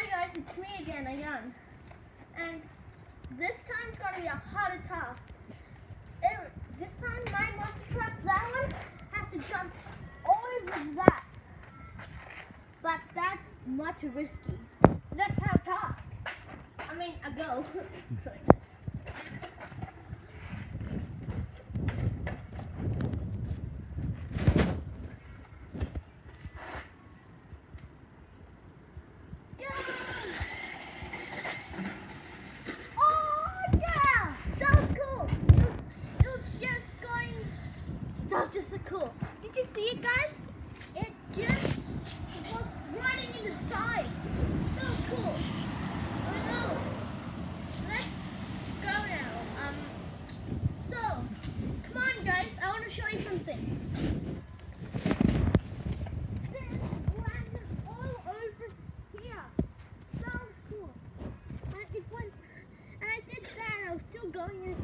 Hi guys, it's me again, and this time's gonna be a harder task. This time my monster truck, that one, has to jump over that, but that's much risky. Let's have a task. A go. Sorry. That was just so cool. Did you see it, guys? It just was running in the side. That was cool. I know. Let's go now. So, come on, guys. I want to show you something. This landed all over here. That was cool. And it went, and I did that, and I was still going in.